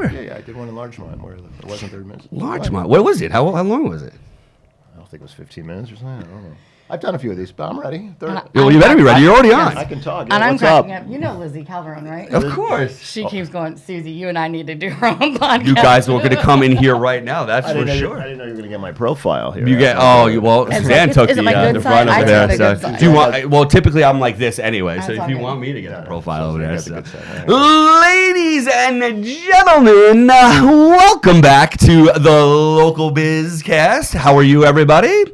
Sure. Yeah, I did one in Larchmont where it wasn't 30 minutes. Larchmont. What was it? How long was it? I don't think it was 15 minutes or something. I don't know. I've done a few of these, but I'm ready. Well, you better be ready. You're already on. I can talk. And I'm what's up? cracking up. You know Lizzie Calderon, right? Of course. She keeps going, Susie, you and I need to do our own podcast. You guys are going to come in here right now. That's for sure. I didn't know you were going to get my profile here. You get Suzanne took the front over there. So do you want? Well, typically I'm like this anyway. So if you want me to get a profile over there, ladies and gentlemen, welcome back to the Local BizCast. How are you, everybody?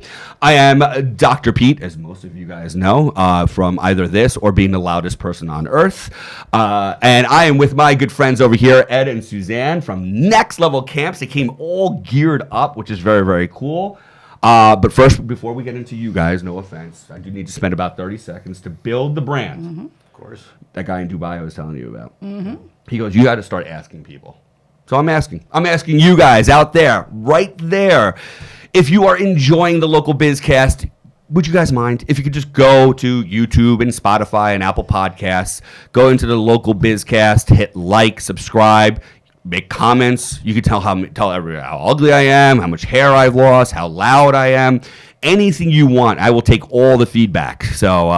I am Dr. Pete, as most of you guys know, from either this or being the loudest person on earth. And I am with my good friends over here, Ed and Suzanne from Next Level Camps. They came all geared up, which is very, very cool. But first, before we get into you guys, no offense, I do need to spend about 30 seconds to build the brand. Mm-hmm. Of course. That guy in Dubai I was telling you about. Mm-hmm. He goes, you got to start asking people. So I'm asking you guys out there, right there. If you are enjoying the Local BizCast, would you guys mind if you could just go to YouTube and Spotify and Apple Podcasts, go into the Local BizCast, hit like, subscribe, make comments. You can tell everyone how ugly I am, how much hair I've lost, how loud I am. Anything you want, I will take all the feedback. So,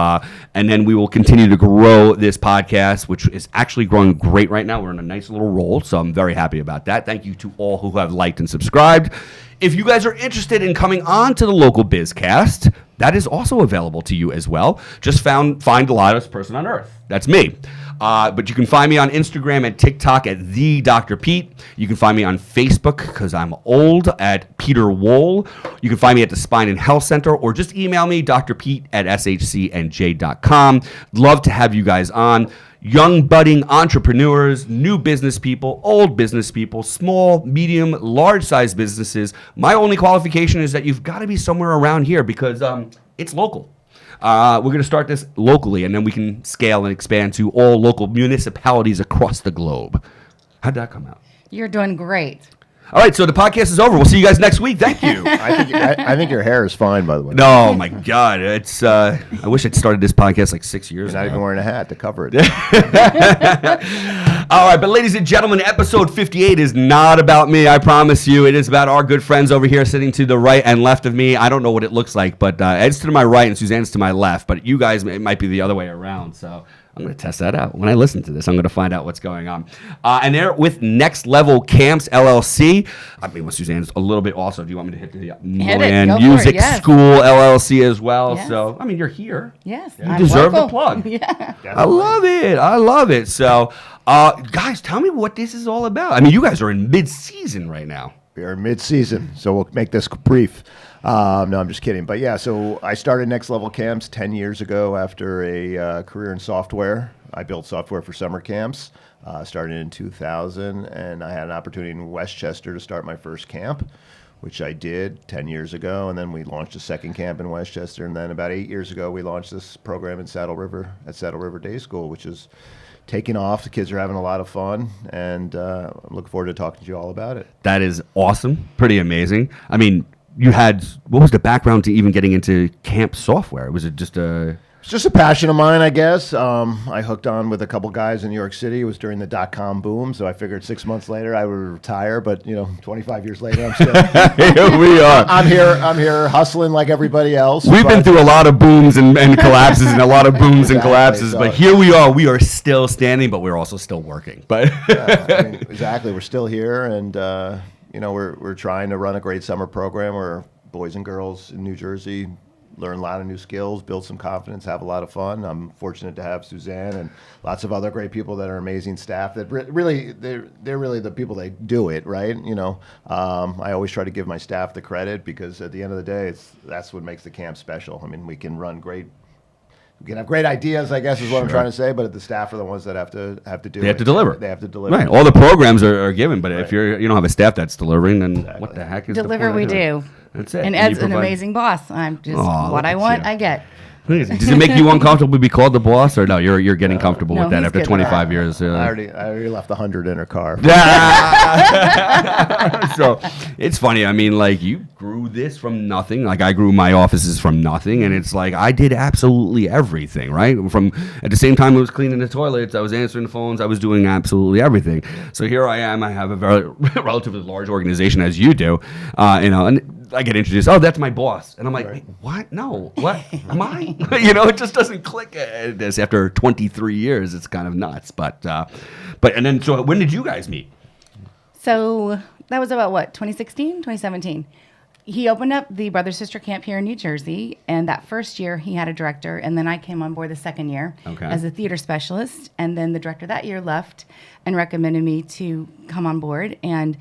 and then we will continue to grow this podcast, which is actually growing great right now. We're in a nice little roll, so I'm very happy about that. Thank you to all who have liked and subscribed. If you guys are interested in coming on to the Local BizCast, that is also available to you as well. Just find the loudest person on earth. That's me. But you can find me on Instagram and TikTok at the Dr. Pete. You can find me on Facebook, because I'm old, at Peter Wool. You can find me at the Spine and Health Center, or just email me, drpete@shcnj.com. Love to have you guys on. Young budding entrepreneurs, new business people, old business people, small, medium, large-sized businesses. My only qualification is that you've got to be somewhere around here, because it's local. We're going to start this locally, and then we can scale and expand to all local municipalities across the globe. How'd that come out? You're doing great. All right, so the podcast is over. We'll see you guys next week. Thank you. I think your hair is fine, by the way. No, my God. It's. I wish I'd started this podcast like 6 years ago. You're not even wearing a hat to cover it. All right, but ladies and gentlemen, episode 58 is not about me, I promise you. It is about our good friends over here sitting to the right and left of me. I don't know what it looks like, but Ed's to my right and Suzanne's to my left. But you guys, it might be the other way around, so I'm going to test that out. When I listen to this, I'm going to find out what's going on. And they're with Next Level Camps, LLC. I mean, with Suzanne's a little bit also. Do you want me to hit the Mohan Music School, LLC as well? Yes. So, I mean, you're here. Yes. You deserve the plug. Yeah. I love it. I love it. So, guys, tell me what this is all about. I mean, you guys are in mid-season right now. We are mid-season, so we'll make this brief. No, I'm just kidding. But yeah, so I started Next Level Camps 10 years ago after a career in software. I built software for summer camps. Started in 2000, and I had an opportunity in Westchester to start my first camp, which I did 10 years ago. And then we launched a second camp in Westchester. And then about 8 years ago, we launched this program in Saddle River at Saddle River Day School, which is taking off. The kids are having a lot of fun, and I'm looking forward to talking to you all about it. That is awesome. Pretty amazing. I mean, you had, what was the background to even getting into camp software? Was it just a... It's just a passion of mine, I guess. I hooked on with a couple guys in New York City. It was during the .com boom, so I figured 6 months later I would retire. But 25 years later, I'm still here. We are. I'm here hustling like everybody else. We've been through a lot of booms and collapses, and a lot of booms and collapses. But here we are. We are still standing, but we're also still working. But exactly, we're still here, and we're trying to run a great summer program where boys and girls in New Jersey learn a lot of new skills, build some confidence, have a lot of fun. I'm fortunate to have Suzanne and lots of other great people that are amazing staff that really, they're really the people that do it, right? I always try to give my staff the credit, because at the end of the day, that's what makes the camp special. I mean, we can have great ideas, I guess is what I'm trying to say, but the staff are the ones that have to do it. They have to deliver. They have to deliver. Right. All the programs are given, but if you don't have a staff that's delivering, then what the heck is Deliver the point we of doing? do. That's it. And Ed's an amazing boss. I'm just what I want, I get. Does it make you uncomfortable to be called the boss, or no? You're getting comfortable No, with that he's after good. 25 years. I already left 100 in her car. So it's funny. I mean, like, you grew this from nothing. Like, I grew my offices from nothing, and it's like I did absolutely everything. Right, from at the same time I was cleaning the toilets, I was answering the phones, I was doing absolutely everything. So here I am. I have a very relatively large organization, as you do, and I get introduced. Oh, that's my boss, and I'm like, wait, what? No, what am I? It just doesn't click. This after 23 years, it's kind of nuts. But and then so when did you guys meet? So that was about what, 2016, 2017. He opened up the brother sister camp here in New Jersey, and that first year he had a director, and then I came on board the second year as a theater specialist, and then the director that year left and recommended me to come on board, and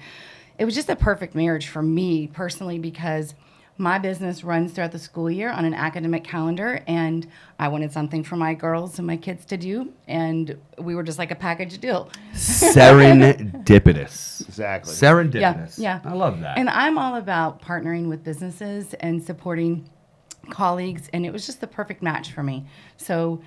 it was just a perfect marriage for me personally because my business runs throughout the school year on an academic calendar, and I wanted something for my girls and my kids to do, and we were just like a package deal. Serendipitous. Exactly. Serendipitous. Yeah. I love that. And I'm all about partnering with businesses and supporting colleagues, and it was just the perfect match for me. So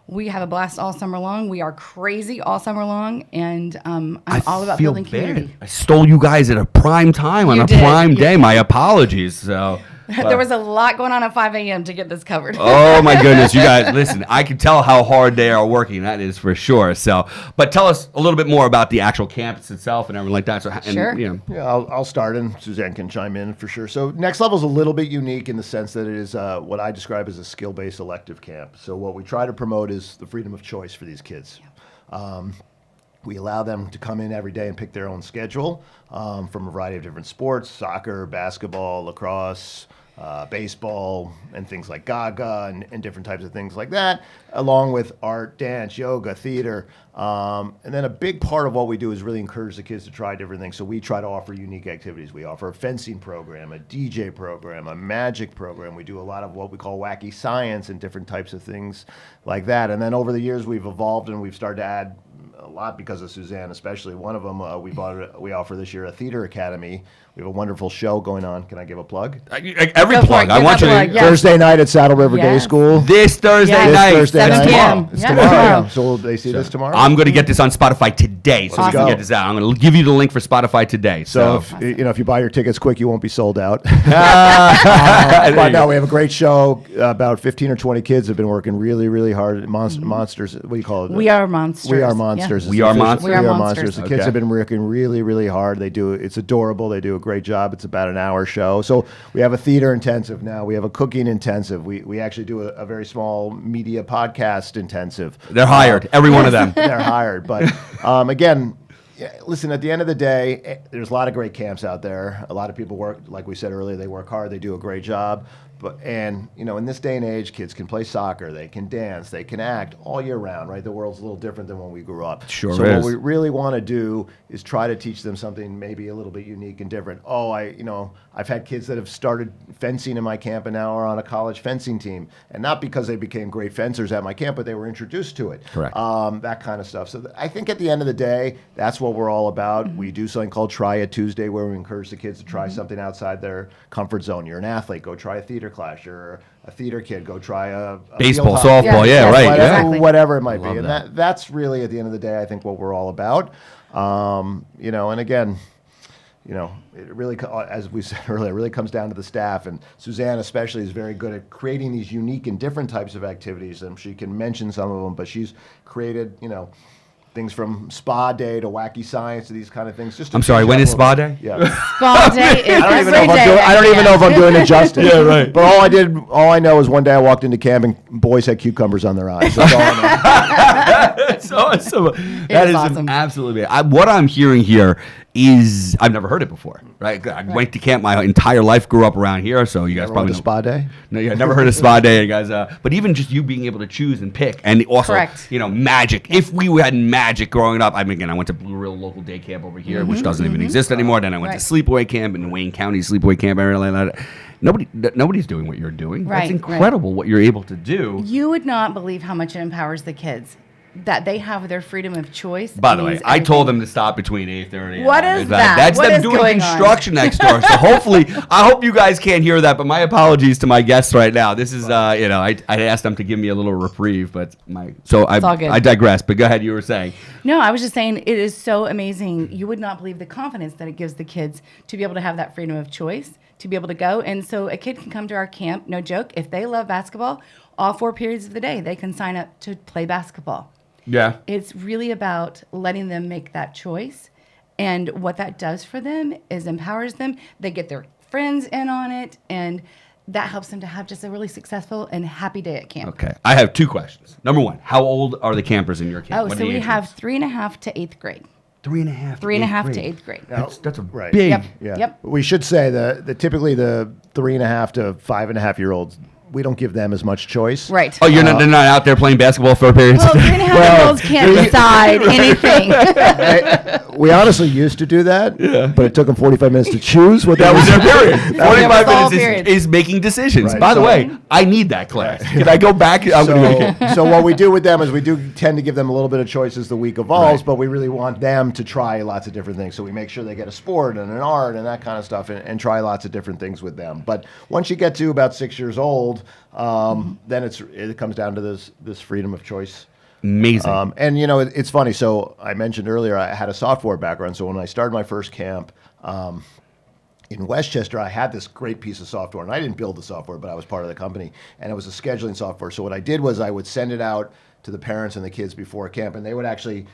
we have a blast all summer long. We are crazy all summer long, and I'm all about feel building bad. community. I stole you guys at a prime time on You a did. prime You day. did. My apologies. So There was a lot going on at 5 a.m. to get this covered. Oh my goodness, you guys! Listen, I can tell how hard they are working. That is for sure. So, but tell us a little bit more about the actual campus itself and everything like that. So, and, Sure. Yeah, I'll start, and Suzanne can chime in for sure. So Next Level is a little bit unique in the sense that it is what I describe as a skill-based elective camp. So what we try to promote is the freedom of choice for these kids. We allow them to come in every day and pick their own schedule from a variety of different sports: soccer, basketball, lacrosse, baseball, and things like Gaga and different types of things like that, along with art, dance, yoga, theater. And then a big part of what we do is really encourage the kids to try different things. So we try to offer unique activities. We offer a fencing program, a DJ program, a magic program. We do a lot of what we call wacky science and different types of things like that. And then over the years, we've evolved and we've started to add a lot because of Suzanne, especially. One of them, we offer this year a theater academy. We have a wonderful show going on. Can I give a plug? Every Go for plug. it. I Give want that you plug, to. yeah. Thursday night at Saddle River Day Yes. School. This Thursday Yes. night. Thursday 7 night. p.m. It's Yeah. tomorrow. Tomorrow. Yeah. So will they see this tomorrow? I'm going to get this on Spotify today, so we Let's can go. get this out. I'm going to give you the link for Spotify today. So So, if you buy your tickets quick, you won't be sold out. But no, we have a great show. About 15 or 20 kids have been working really, really hard. Monsters. What do you call it? We are monsters. We are Yeah. monsters. We are monsters? We are monsters. The kids Okay. have been working really, really hard. It's adorable. They do a great job. It's about an hour show. So we have a theater intensive now. We have a cooking intensive. We actually do a very small media podcast intensive. they're hired. Every one of them. They're hired. But again, listen, at the end of the day, there's a lot of great camps out there. A lot of people work, like we said earlier, they work hard. They do a great job. In this day and age, kids can play soccer, they can dance, they can act all year round, right? The world's a little different than when we grew up. Sure so is. what we really want to do is try to teach them something maybe a little bit unique and different. I've had kids that have started fencing in my camp and now are on a college fencing team, and not because they became great fencers at my camp, but they were introduced to it. Correct. That kind of stuff. So I think at the end of the day, that's what we're all about. We do something called Try It Tuesday, where we encourage the kids to try something outside their comfort zone. You're an athlete, go try a theater class. You're a theater kid, go try a Baseball, field hockey. softball, yeah, Yes, right. Whatever, Yeah. Exactly. whatever it might be. love And that. that's really, at the end of the day, I think what we're all about. And again, it really, as we said earlier, it really comes down to the staff. And Suzanne especially is very good at creating these unique and different types of activities. And she can mention some of them, but she's created, things from spa day to wacky science to these kind of things. Just to I'm sorry, teach when up is a spa little day? bit. Yeah. Spa day is I don't even know every if I'm day, doing. I don't even know if I'm doing it justice. Yeah, right. But all I know is one day I walked into camp and boys had cucumbers on their eyes. That's all I know. That's awesome. That is awesome. absolutely. What I'm hearing here is I've never heard it before. Right? I went to camp my entire life, grew up around here, so you guys Ever probably went to spa day? No, yeah, never heard of spa day, guys. But even just you being able to choose and pick, and also, Correct. magic. If we had magic growing up, I went to Blue Rill local day camp over here, which doesn't even exist anymore. Then I went to sleepaway camp in Wayne County, sleepaway camp area like that. Nobody's doing what you're doing. Right, That's incredible what you're able to do. You would not believe how much it empowers the kids. that they have their freedom of choice. By the way, means I told everything. them to stop between 8:30 and What 9. is that? That's What them is doing going on? construction next door. So hopefully, I hope you guys can't hear that, but my apologies to my guests right now. This is, I asked them to give me a little reprieve, but all good. I digress, but go ahead, you were saying. No, I was just saying it is so amazing. You would not believe the confidence that it gives the kids to be able to have that freedom of choice, to be able to go. And so a kid can come to our camp, no joke, if they love basketball, all 4 periods of the day, they can sign up to play basketball. Yeah. It's really about letting them make that choice. And what that does for them is empowers them. They get their friends in on it, and that helps them to have just a really successful and happy day at camp. Okay. I have 2 questions. Number 1, how old are the campers in your camp? Oh, What so are the we age have groups? 3.5 to 8th grade. 3.5. 3.5 to 8th grade. That's a Right. big. Yep. Yeah. Yep. We should say the typically the 3.5 to 5.5 year olds, we don't give them as much choice. Right. Oh, they're not out there playing basketball 4 periods. Well, 3.5-year-olds can't decide anything. We honestly used to do that, but it took them 45 minutes to choose what That was their period. was all 45 minutes period. is making decisions. Right, By the so- way, I need that class. Can I go back? I'm gonna go. So what we do with them is we do tend to give them a little bit of choice as the week evolves, Right. but we really want them to try lots of different things. So we make sure they get a sport and an art and that kind of stuff and try lots of different things with them. But once you get to about 6 years old, then it comes down to this freedom of choice. Amazing. And it's funny. So I mentioned earlier I had a software background. So when I started my first camp in Westchester, I had this great piece of software, and I didn't build the software, but I was part of the company, and it was a scheduling software. So what I did was I would send it out to the parents and the kids before camp, and they would actually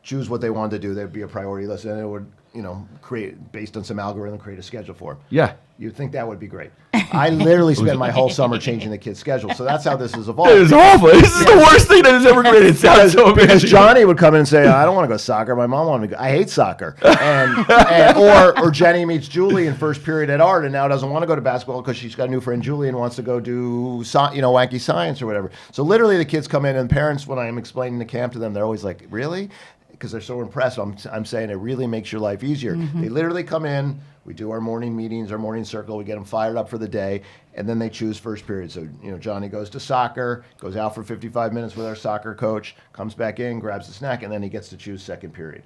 choose what they wanted to do. There'd be a priority list, and it would create, based on some algorithm, create a schedule for them. Yeah. You'd think that would be great. I literally spent my whole summer changing the kids' schedule. So that's how this has evolved. It is awful. This is the worst thing that has ever created. It sounds so Because amazing. Johnny would come in and say, I don't want to go soccer. My mom wanted to go. I hate soccer. Or Jenny meets Julie in first period at art and now doesn't want to go to basketball because she's got a new friend Julie and wants to go do wacky science or whatever. So literally the kids come in and parents, when I'm explaining the camp to them, they're always like, really? Because they're so impressed. I'm saying it really makes your life easier. They literally come in, we do our morning meetings, our morning circle, we get them fired up for the day, and then they choose first period. So, Johnny goes to soccer, goes out for 55 minutes with our soccer coach, comes back in, grabs a snack, and then he gets to choose second period.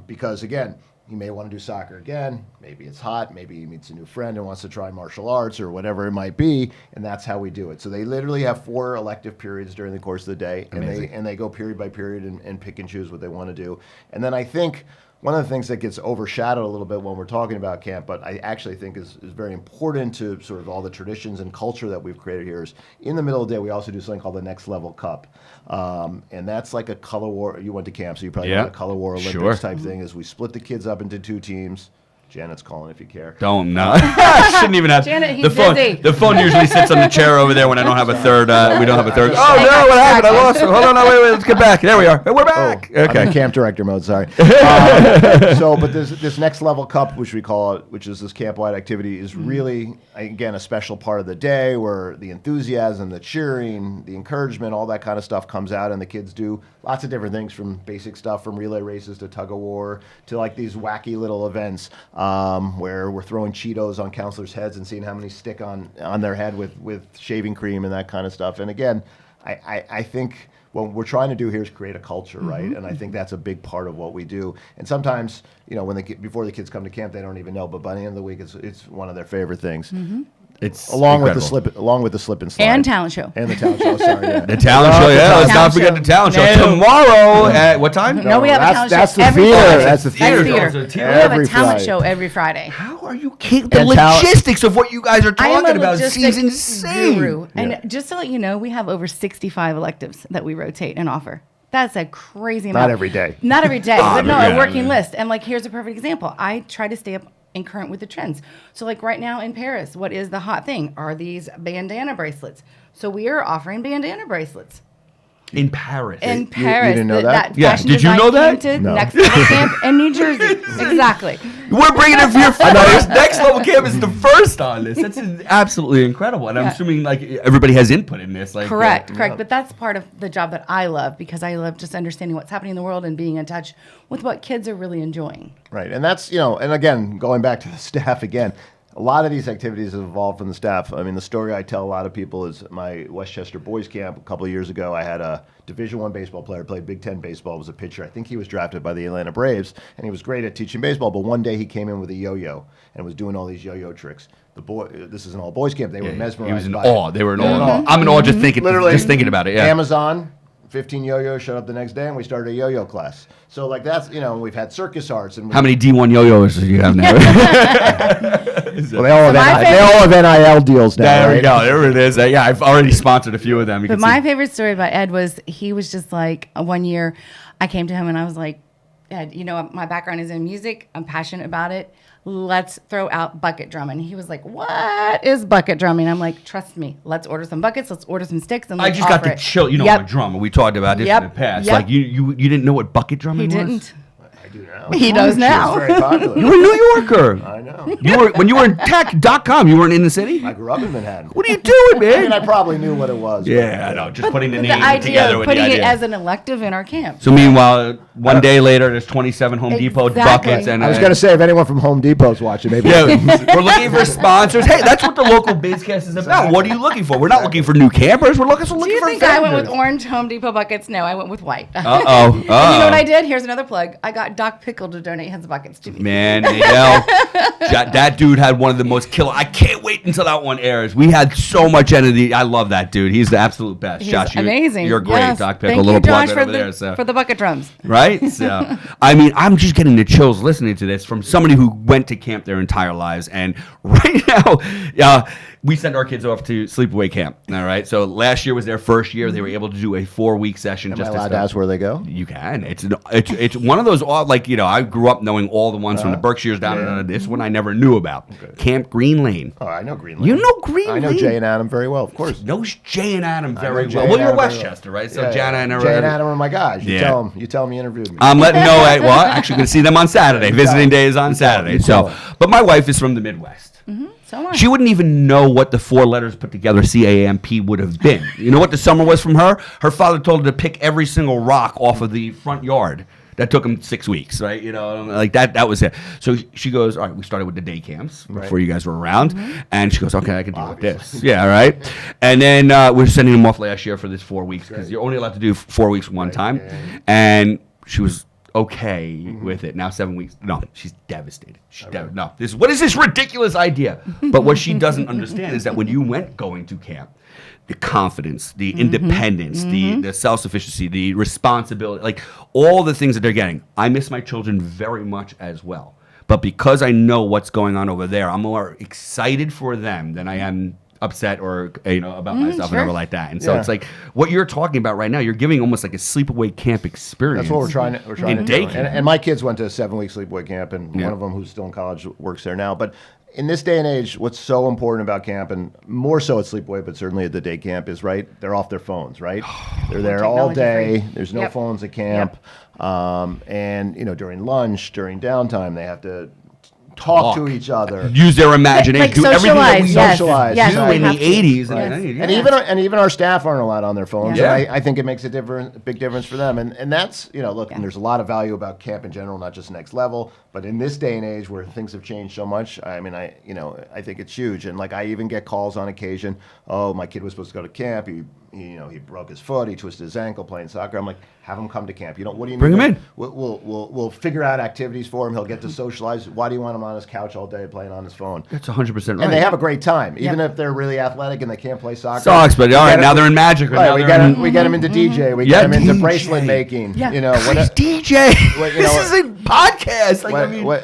Because again, he may want to do soccer again. Maybe it's hot. Maybe he meets a new friend and wants to try martial arts or whatever it might be. And that's how we do it. So they literally have 4 elective periods during the course of the day. And they go period by period and pick and choose what they want to do. And then I think one of the things that gets overshadowed a little bit when we're talking about camp, but I actually think is very important to sort of all the traditions and culture that we've created here, is in the middle of the day, we also do something called the Next Level Cup. And that's like a color war. You went to camp, so you probably know what a color war Olympics Sure. type thing is. We split the kids up into 2 teams. Janet's calling if you care. Don't know. Shouldn't even have. Janet, he's the phone. busy. The phone usually sits on the chair over there when I don't have a third. We don't have a third. Oh I no! got What happened? I distracted. lost it. Hold on. No, wait. Let's get back. There we are. We're back. I'm Okay. in camp director mode, sorry. But this Next Level Cup, which we call it, which is this camp-wide activity, is really, again, a special part of the day where the enthusiasm, the cheering, the encouragement, all that kind of stuff comes out, and the kids do lots of different things, from basic stuff, from relay races to tug-of-war, to like these wacky little events where we're throwing Cheetos on counselors' heads and seeing how many stick on their head with shaving cream and that kind of stuff. And again, I think what we're trying to do here is create a culture, right? And I think that's a big part of what we do. And sometimes, before the kids come to camp, they don't even know, but by the end of the week, it's one of their favorite things. It's Along with incredible. the slip and slide. And talent show. And the talent show, sorry. Yeah. The talent show. Yeah, let's not talent forget show. the talent show No. tomorrow at what time? No, we have a talent that's show the every theater. Friday. That's the theater. theater. That's the theater. We have a Every talent Friday. show every Friday. How are you? The And talent- logistics of what you guys are I am talking a about logistics seems insane. guru. And just to let you know, we have over 65 electives that we rotate and offer. That's a crazy amount. Not every day. Not every day, but no, yeah, a working yeah. list. And like, here's a perfect example. I try to stay up and current with the trends. So like right now in Paris, what is the hot thing? Are these bandana bracelets? So we are offering bandana bracelets. In Paris. In Paris. didn't know that? Yeah, fashion did you design know that? came to No. Next Level Camp in New Jersey. Exactly. We're bringing it for your first. Next Level Camp is the first on this. That's absolutely incredible. And I'm assuming like everybody has input in this. Like, Correct. But that's part of the job that I love, because I love just understanding what's happening in the world and being in touch with what kids are really enjoying. Right. And that's, and again, going back to the staff again, a lot of these activities have evolved from the staff. I mean, the story I tell a lot of people is my Westchester boys camp a couple of years ago. I had a Division I baseball player, played Big Ten baseball, was a pitcher. I think he was drafted by the Atlanta Braves, and he was great at teaching baseball. But one day he came in with a yo-yo and was doing all these yo-yo tricks. This is an all boys camp. They were mesmerized. He was in by awe. it. They were in awe. I'm in awe just thinking about it. Yeah. Amazon. 15 yo-yos, showed up the next day, and we started a yo-yo class. So, like, that's, we've had circus arts. And how many D1 yo-yos do you have now? Well, they all have NIL deals now. There right? we go. There it is. Yeah, I've already sponsored a few of them. But my favorite story about Ed was he was just like, one year I came to him and I was like, Ed, my background is in music. I'm passionate about it. Let's throw out bucket drumming. He was like, what is bucket drumming? I'm like, trust me. Let's order some buckets. Let's order some sticks. And I just got to chill. I'm a drummer. We talked about this in the past. Yep. Like, you didn't know what bucket drumming was? He didn't. I do now. He does now. It's very popular. You're a New Yorker. I know. When you were in tech.com, you weren't in the city? I grew up in Manhattan. What are you doing, man? I mean, I probably knew what it was. Yeah, I know. Just putting the The name idea together of with putting the it idea. as an elective in our camp. So meanwhile, one day later, there's 27 Home Depot Exactly. buckets. And I was going to say, if anyone from Home Depot's watching, maybe. yeah, we're looking for sponsors. Hey, that's what the local BizCast is about. What are you looking for? We're not looking for new campers. We're looking Do for you think vendors. I went with orange Home Depot buckets? No, I went with white. Uh-oh. And you know what I did? Here's another plug. I got Doc Pickle to donate his buckets to me. Man, that dude had one of the most killer. I can't wait until that one airs. We had so much energy. I love that dude. He's the absolute best. He's Josh, amazing. You're great, Yes. Doc Pickle. Thank Little you, plug Josh, right over there. So. for the bucket drums. Right? So, I mean, I'm just getting the chills listening to this from somebody who went to camp their entire lives. And right now, we send our kids off to sleepaway camp. All right. So last year was their first year. They were able to do a 4-week session. Am just I allowed to ask where they go? You can. It's one of those I grew up knowing all the ones from the Berkshires down and this one I never knew about. Okay. Camp Green Lane. Oh, I know Green Lane. You know Green Lane? I know Jay and Adam very well, of course. Knows Jay and Adam very Jay well. and Well, you're Adam very Westchester, well. right? So Yeah, Jana and Jay and Adam are my guys. You tell them you interviewed me. I'm letting know. Well, actually, going to see them on Saturday. Visiting day is on Saturday. So, but my wife is from the Midwest. So am I. She wouldn't even know what the 4 letters put together, CAMP, would have been. You know what the summer was from her? Her father told her to pick every single rock off of the front yard. That took him 6 weeks, right? Like that was it. So she goes, all right, we started with the day camps before you guys were around. And she goes, okay, I can deal with this. Yeah, right? And then we're sending them off last year for this 4 weeks because you're only allowed to do 4 weeks one time. And she was okay with it. Now 7 weeks. No, she's devastated. No, what is this ridiculous idea? But what she doesn't understand is that when you went going to camp, the confidence, the independence, the self-sufficiency, the responsibility, like all the things that they're getting. I miss my children very much as well. But because I know what's going on over there, I'm more excited for them than I am upset or about myself and whatever like that. And so it's like what you're talking about right now, you're giving almost like a sleepaway camp experience. That's what we're trying to do. Day camp. And my kids went to a 7-week sleepaway camp, and one of them who's still in college works there now. But in this day and age, what's so important about camp, and more so at sleepaway, but certainly at the day camp, is they're off their phones, right? They're there all day. Free. There's no phones at camp. And during lunch, during downtime, they have to talk to each other, use their imagination, like do everything that we socialize. Yes, do in the 80s. And even our staff aren't allowed on their phones. Yeah. And I think it makes a big difference for them. And that's, look, and there's a lot of value about camp in general, not just Next Level, but in this day and age where things have changed so much, I mean, I think it's huge. And like I even get calls on occasion, oh, my kid was supposed to go to camp. He broke his foot. He twisted his ankle playing soccer. I'm like, have him come to camp. What do you bring mean? him in? We'll figure out activities for him. He'll get to socialize. Why do you want him on his couch all day playing on his phone? That's 100% right. And they have a great time, even if they're really athletic and they can't play soccer. Sucks, but all right, now they're in Magic. Right, we get them into DJ. We get them into bracelet making. Yeah. Nice DJ. This is a podcast.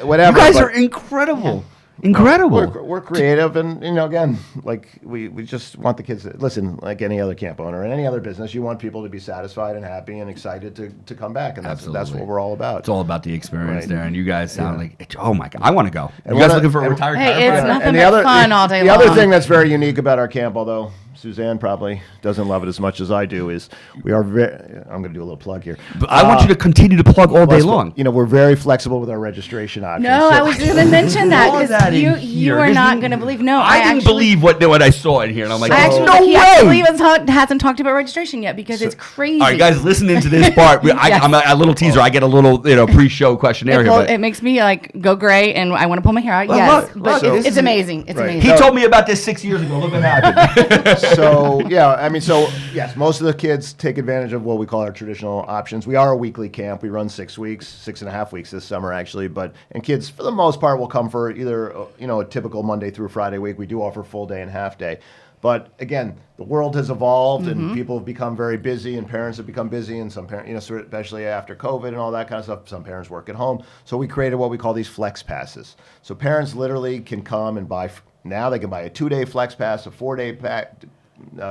Whatever. You guys are incredible. Incredible. We're creative, and again, like we just want the kids to listen. Like any other camp owner and any other business, you want people to be satisfied and happy and excited to come back, and that's what we're all about. It's all about the experience there, and you guys sound like, oh my god, I want to go. You And guys looking for a retired Hey, chiropractor? it's nothing but fun all day long. The other thing that's very unique about our camp, although Suzanne probably doesn't love it as much as I do, is we are very, I'm going to do a little plug here. But I want you to continue to plug all day long. You know, we're very flexible with our registration options. No, I was going to mention that Saw because that in you here. are not going to believe. No, I didn't believe what I saw in here, and I'm like, I actually no he actually way. hasn't talked about registration yet because it's crazy. All right, guys, listening to this part, I'm a little teaser. I get a little, pre-show questionnaire here. But It makes me like go gray, and I want to pull my hair out. Well, Yes, look, but look, it's amazing. It's right. amazing. he told me about this 6 years ago. Look what happened. So, yeah, I mean, so, yes, most of the kids take advantage of what we call our traditional options. We are a weekly camp. We run 6 weeks, 6.5 weeks this summer, actually. And kids, for the most part, will come for either, a typical Monday through Friday week. We do offer full day and half day. But again, the world has evolved, and people have become very busy, and parents have become busy, and some parents, especially after COVID and all that kind of stuff, some parents work at home. So we created what we call these flex passes. So parents literally can come and buy. Now they can buy a 2-day flex pass, a 4-day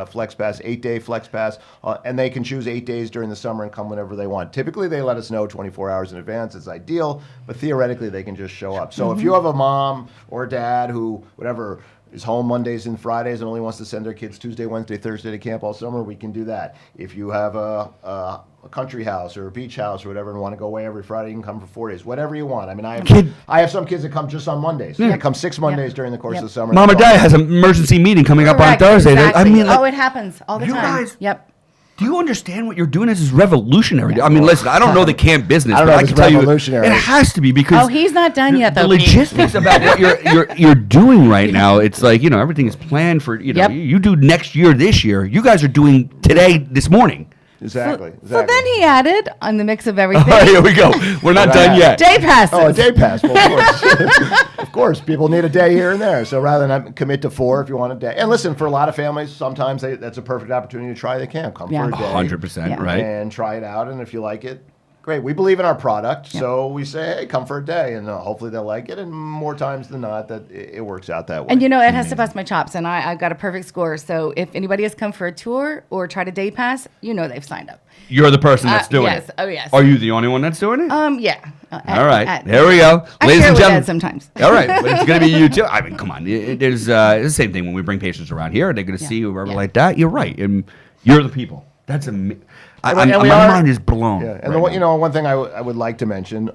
flex pass, 8-day flex pass, and they can choose 8 days during the summer and come whenever they want. Typically, they let us know 24 hours in advance. It's ideal, but theoretically, they can just show up. So if you have a mom or dad who, whatever, is home Mondays and Fridays and only wants to send their kids Tuesday, Wednesday, Thursday to camp all summer, we can do that. If you have a country house or a beach house or whatever and want to go away every Friday, you can come for 4 days, whatever you want. I mean, I have some kids that come just on Mondays. They come 6 Mondays during the course of the summer. Mom or Dad has an emergency meeting coming up on Thursday. Exactly. I mean, it happens all the you time. guys- Yep. do you understand what you're doing? This is revolutionary. I mean, listen, I don't know the camp business, I don't but know I if can it's tell you revolutionary. it has to be because Oh, he's not done yet, the though. Pete. logistics about what you're doing right now. It's like everything is planned for. Yep. You do next year, this year. You guys are doing today, this morning. Exactly. So then he added on the mix of everything. Oh, here we go. We're not done yet. Day passes. Oh, a day pass. Well, of course. Of course, people need a day here and there. So rather than commit to 4, if you want a day. And listen, for a lot of families, sometimes that's a perfect opportunity to try the camp. Come for a day. 100%, right? And try it out. And if you like it, great. We believe in our product. So we say, hey, come for a day. And hopefully they'll like it. And more times than not, that it works out that way. And it has to bust my chops. And I've got a perfect score. So if anybody has come for a tour or tried a day pass, they've signed up. You're the person that's doing yes. it. Oh, yes. Are you the only one that's doing it? Yeah. All right. There we go. I Ladies share and with gentlemen. Ed sometimes. All right. But it's going to be you too. I mean, come on. It's the same thing when we bring patients around here. They're going to see whoever like that. You're right. And you're the people. That's my mind is blown. Yeah. And one thing I would like to mention,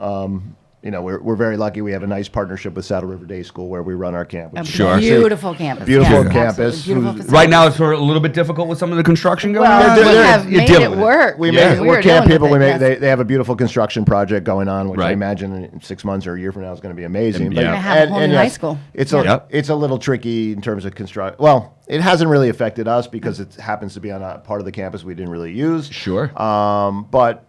we're very lucky. We have a nice partnership with Saddle River Day School where we run our camp. Which Sure. Beautiful campus. Beautiful Yes, campus. absolutely. Beautiful facility. Right now, it's a little bit difficult with some of the construction going Well, on. we have You're made dealing it with work. We're We're camp dealing people. with it, yes. They have a beautiful construction project going on, which I Right. imagine in 6 months or a year from now is going to be amazing. And But- We're gonna have a whole new high school. It's Yep. it's a little tricky in terms of construct. Well, it hasn't really affected us because it happens to be on a part of the campus we didn't really use. Sure. But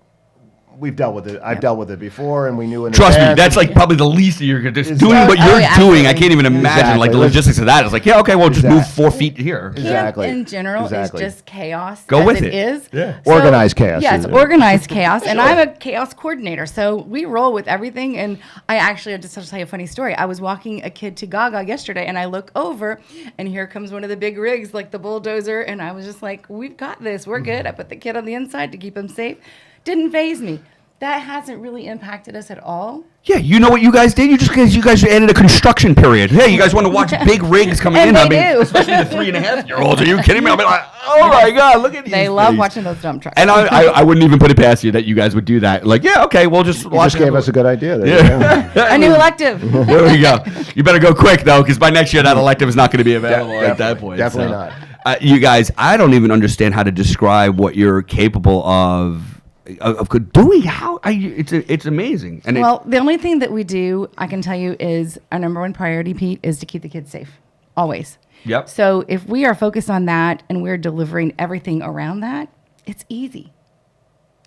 we've dealt with it. I've dealt with it before, and we knew in Trust me, advance. that's like probably the least of your just doing what Oh, you're yeah, doing. absolutely. I can't even imagine like the Exactly. logistics of that. It's like, yeah, okay, well, just move Exactly. 4 feet here. Exactly. Camp in general Exactly. is just chaos. Go as with it. Is. Yeah. Organized chaos, Yes, isn't it? organized chaos. And I'm a chaos coordinator, so we roll with everything. And I just have to tell you a funny story. I was walking a kid to Gaga yesterday, and I look over, and here comes one of the big rigs, like the bulldozer, and I was just like, "We've got this. We're good." I put the kid on the inside to keep him safe. Didn't faze me. That hasn't really impacted us at all. Yeah, you know what you guys did? You guys added a construction period. Hey, you guys want to watch big rigs coming And in? they I mean, do. especially the 3.5-year-olds. Are you kidding me? I'll be like, oh my God, look at these They love things. watching those dump trucks. And I wouldn't even put it past you that you guys would do that. Like, yeah, okay, we'll just You watch just gave us a good idea. There you go. A new elective. There we go. You better go quick, though, because by next year, that elective is not going to be available at that point. Definitely So, not. You guys, I don't even understand how to describe what you're capable of doing. It's amazing. And Well, the only thing that we do, I can tell you, is our number one priority, Pete, is to keep the kids safe. Always. Yep. So if we are focused on that and we're delivering everything around that, it's easy.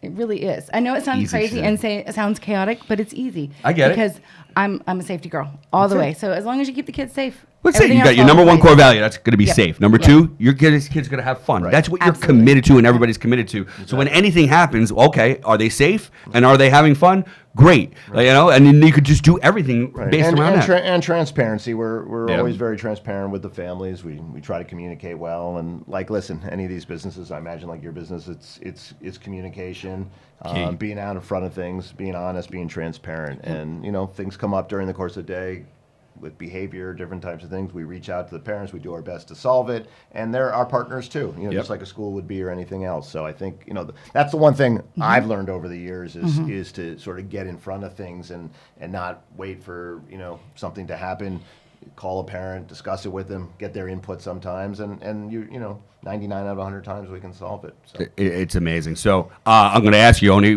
It really is. I know it sounds Easy crazy shit. and it sounds chaotic, but it's easy. I get it. Because I'm a safety girl all the way. So as long as you keep the kids safe. Let's say everything you got else your falls number in one place. core value. That's going to be Yep. safe. Number Yep. two, your kid's going to have fun. Right. That's what you're Absolutely. committed to and everybody's committed to. So when anything happens, okay, are they safe and are they having fun? Great. And then you could just do everything based and, around and, that. and transparency. We're Yeah. always very transparent with the families. We try to communicate well. And listen, any of these businesses, I imagine like your business, it's communication, Key. being out in front of things, being honest, being transparent. And things come up during the course of the day. with behavior, different types of things. We reach out to the parents. We do our best to solve it, and they're our partners too. Just like a school would be or anything else. So I think that's the one thing I've learned over the years is to sort of get in front of things and not wait for something to happen. Call a parent, discuss it with them, get their input sometimes, and 99 out of 100 times we can solve it. So. It's amazing. So I'm going to ask you, Oni.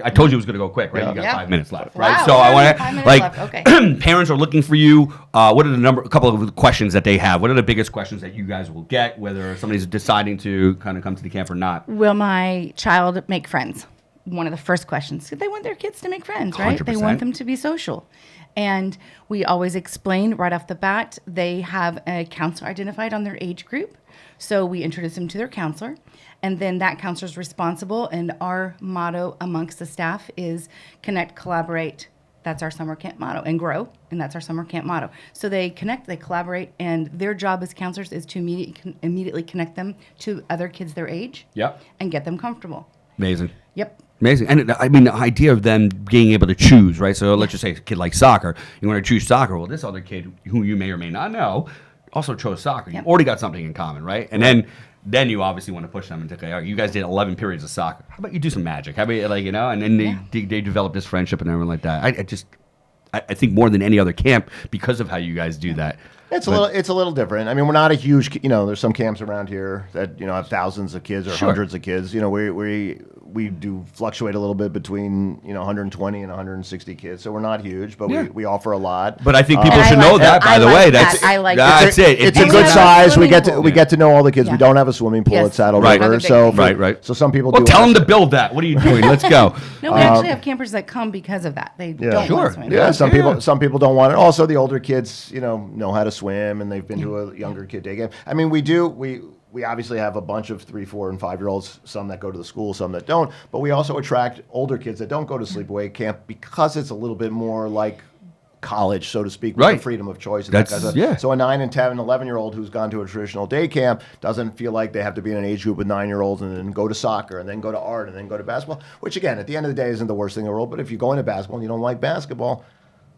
I told you it was going to go quick, right? Yeah. You got Yeah. 5 minutes left, Wow, right? So I want 5 to minutes left. Okay. parents are looking for you. What are a couple of questions that they have? What are the biggest questions that you guys will get, whether somebody's deciding to kind of come to the camp or not? Will my child make friends? One of the first questions. They want their kids to make friends, right? 100%. They want them to be social. And we always explain right off the bat, they have a counselor identified on their age group. So we introduce them to their counselor. And then that counselor is responsible. And our motto amongst the staff is connect, collaborate. That's our summer camp motto. And grow. And that's our summer camp motto. So they connect, they collaborate. And their job as counselors is to immediately connect them to other kids their age. Yep. And get them comfortable. Amazing. Yep. Amazing. And I mean, the idea of them being able to choose, right? So let's just say a kid like soccer. You want to choose soccer. Well, this other kid who you may or may not know also chose soccer. Yep. You've already got something in common, right? And then you obviously want to push them and say, okay, all right, you guys did 11 periods of soccer. How about you do some magic? How about and then they develop this friendship and everything like that. I think more than any other camp because of how you guys do that. It's a little different. I mean, we're not a huge, there's some camps around here that, have thousands of kids or hundreds of kids. We do fluctuate a little bit between, 120 and 160 kids. So we're not huge, but we offer a lot. But I think people should know that, by the way. That's it. It's a good size. We get to know all the kids. We don't have a swimming pool at Saddle River. So right. So some people do. Tell them to build that. What are you doing? Let's go. No, we actually have campers that come because of that. They don't want to swim. Yeah, some people don't want it. Also, the older kids, know how to swim, and they've been to a younger kid day game. I mean, we obviously have a bunch of 3, 4, and 5-year-olds, some that go to the school, some that don't, but we also attract older kids that don't go to sleepaway camp because it's a little bit more like college, so to speak, with the freedom of choice. And that kind of stuff. So a 9 and 10 and 11-year-old who's gone to a traditional day camp doesn't feel like they have to be in an age group with 9-year-olds and then go to soccer and then go to art and then go to basketball, which again, at the end of the day, isn't the worst thing in the world. But if you go into basketball and you don't like basketball,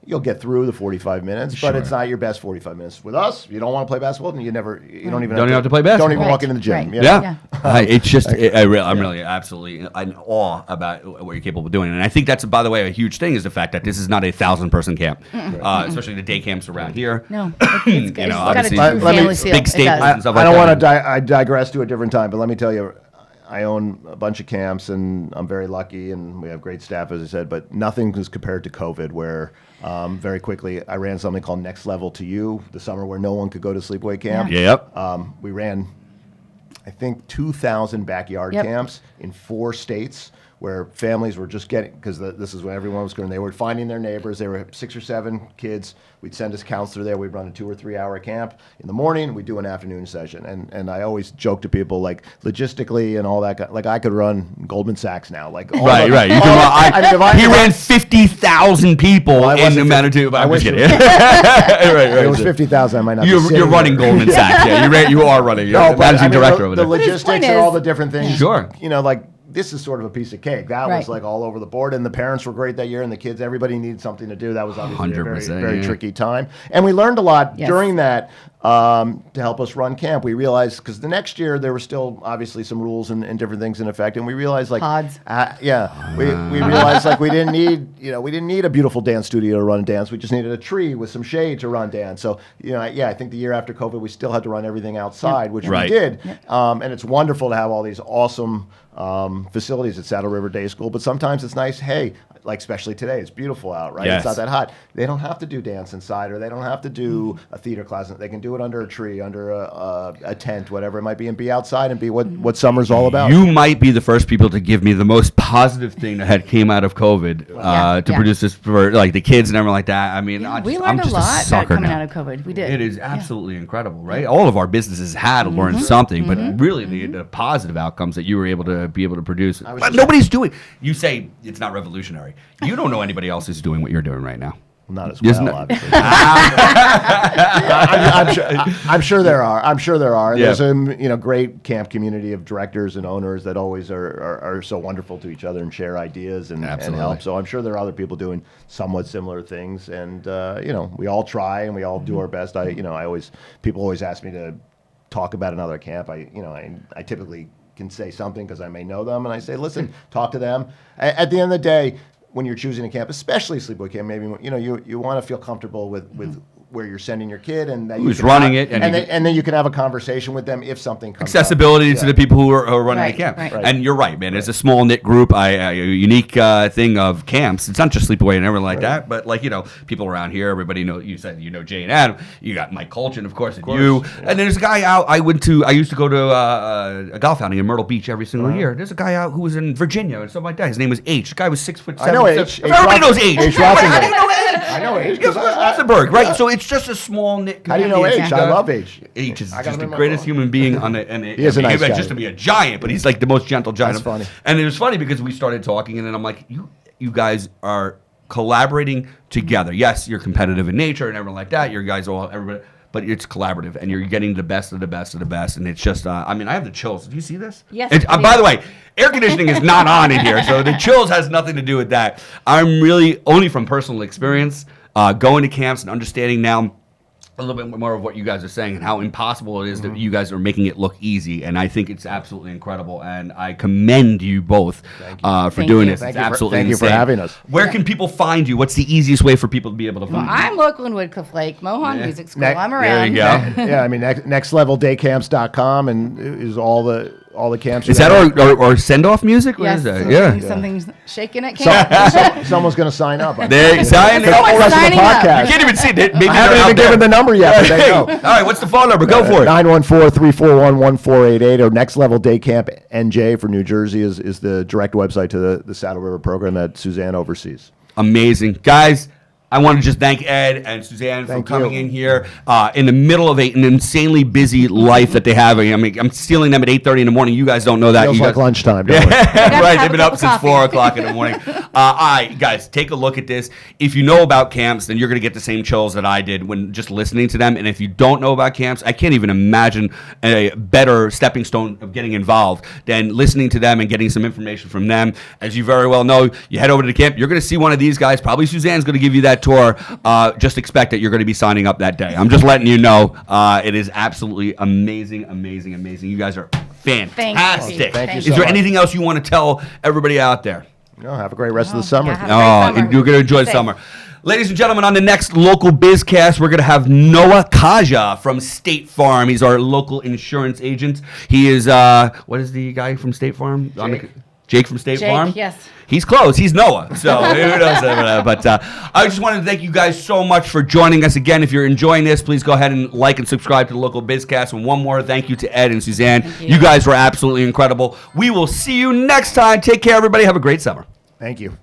you'll get through the 45 minutes, but it's not your best 45 minutes. With us, you don't want to play basketball, then you don't even have to play basketball. Don't even walk into the gym. Right. Yeah. It's just, I'm really absolutely in awe about what you're capable of doing. And I think that's, by the way, a huge thing is the fact that this is not a 1,000-person camp, especially the day camps around here. No, it's good. Obviously, big staples and stuff like that. I don't want to I digress to a different time, but let me tell you, I own a bunch of camps, and I'm very lucky, and we have great staff, as I said, but nothing is compared to COVID, where very quickly I ran something called Next Level to You, the summer where no one could go to sleepaway camp. Yep. We ran, I think, 2,000 backyard camps in 4 states, where families were just getting, because this is when everyone was going, they were finding their neighbors. They were 6 or 7 kids. We'd send a counselor there. We'd run a 2 or 3 hour camp in the morning. We'd do an afternoon session. And I always joke to people, like, logistically and all that, like I could run Goldman Sachs now. Like, right. You can run, he ran 50,000 people in the Manitoba. I'm just kidding. It was 50,000. I might not. You're running Goldman Sachs. Yeah, you are running. You're managing director over there. The logistics and all the different things. Sure. Like, this is sort of a piece of cake. That was like all over the board, and the parents were great that year, and the kids, everybody needed something to do. That was obviously a very tricky time, and we learned a lot during that to help us run camp. We realized, because the next year there were still obviously some rules and different things in effect, and we realized like pods. We realized like we didn't need a beautiful dance studio to run dance. We just needed a tree with some shade to run dance. So I think the year after COVID we still had to run everything outside, which we did, and it's wonderful to have all these awesome facilities at Saddle River Day School, but sometimes it's nice, like especially today, it's beautiful out, right? It's not that hot. They don't have to do dance inside, or they don't have to do a theater class. They can do it under a tree, under a tent, whatever it might be, and be outside and be what summer's all about. You might be the first people to give me the most positive thing that had came out of COVID to produce this for like the kids and everything like that. I mean, we learned a lot coming out of COVID. We did. It is absolutely incredible, right? All of our businesses had learned something, but really the positive outcomes that you were able to produce. But nobody's doing. You say it's not revolutionary. You don't know anybody else who's doing what you're doing right now. Not as Isn't well, it? obviously. I'm sure there are. I'm sure there are. Yeah. There's a great camp community of directors and owners that always are so wonderful to each other and share ideas and help. So I'm sure there are other people doing somewhat similar things, and we all try and we all do our best. People always ask me to talk about another camp. I typically can say something because I may know them, and I say, listen, talk to them. At the end of the day, when you're choosing a camp, especially sleepaway camp, maybe you want to feel comfortable with where you're sending your kid and that Who's running it, and then you can have a conversation with them if something comes accessibility up. to the people who are running Right, the camp. right. And you're right, man. It's a small knit group. A unique thing of camps. It's not just sleepaway and everything like that, but people around here. Everybody know. You said Jay and Adam. You got Mike Colchin, of course, and you. Yeah. And there's a guy out. I used to go to a golf outing in Myrtle Beach every single year. There's a guy out who was in Virginia and stuff like that. His name was H. The guy was 6'7". I know H. Everybody knows H. H. How do you know H? I know H. Because Rothenberg, right? So it's just a small knit How do you know community. H? I love H. H is just the greatest human being on the. He is a nice guy. Just to be a giant, but he's like the most gentle giant. That's funny. And it was funny because we started talking, and then I'm like, you guys are collaborating together. Yes, you're competitive in nature and everything like that. You guys all everybody. But it's collaborative, and you're getting the best of the best of the best, and it's just, I have the chills. Do you see this? Yes. By the way, air conditioning is not on in here, so the chills has nothing to do with that. I'm really, only from personal experience, going to camps and understanding now a little bit more of what you guys are saying and how impossible it is that you guys are making it look easy. And I think it's absolutely incredible. And I commend you both for doing this. It's absolutely Thank you for having us. Where can people find you? What's the easiest way for people to be able to find you? I'm local in Woodcliff Lake, Mohan Music School. I'm around. There you go. Yeah, nextleveldaycamps.com and is all the camps. Is that our send-off music? What Yes, is that? something's shaking at camp. Someone's going to sign up. Sign the whole rest of the signing up. podcast. You can't even see it. Maybe I haven't even given the number yet. But they know. All right, what's the phone number? Go for it. 914-341-1488 or Next Level Day Camp NJ for New Jersey is the direct website to the Saddle River program that Suzanne oversees. Amazing. Guys, I want to just thank Ed and Suzanne for coming in here in the middle of an insanely busy life that they have. I mean, I'm stealing them at 8:30 in the morning. You guys don't know that. Feels like lunchtime, don't worry. Right, they've been up since 4 o'clock in the morning. All right, guys, take a look at this. If you know about camps, then you're going to get the same chills that I did when just listening to them. And if you don't know about camps, I can't even imagine a better stepping stone of getting involved than listening to them and getting some information from them. As you very well know, you head over to the camp, you're going to see one of these guys. Probably Suzanne's going to give you that tour. Just expect that you're going to be signing up that day. I'm just letting you know. It is absolutely amazing, amazing, amazing. You guys are fantastic. Thank you Is so there much. anything else you want to tell everybody out there? No, have a great rest of the summer. Yeah, have a great summer. You're going to enjoy the summer. Ladies and gentlemen, on the next Local BizCast, we're going to have Noah Kaja from State Farm. He's our local insurance agent. He is, what is the guy from State Farm? Jake from State Farm? Yes. He's close. He's Noah. So who knows? But I just wanted to thank you guys so much for joining us again. If you're enjoying this, please go ahead and like and subscribe to the Local BizCast. And one more thank you to Ed and Suzanne. You guys were absolutely incredible. We will see you next time. Take care, everybody. Have a great summer. Thank you.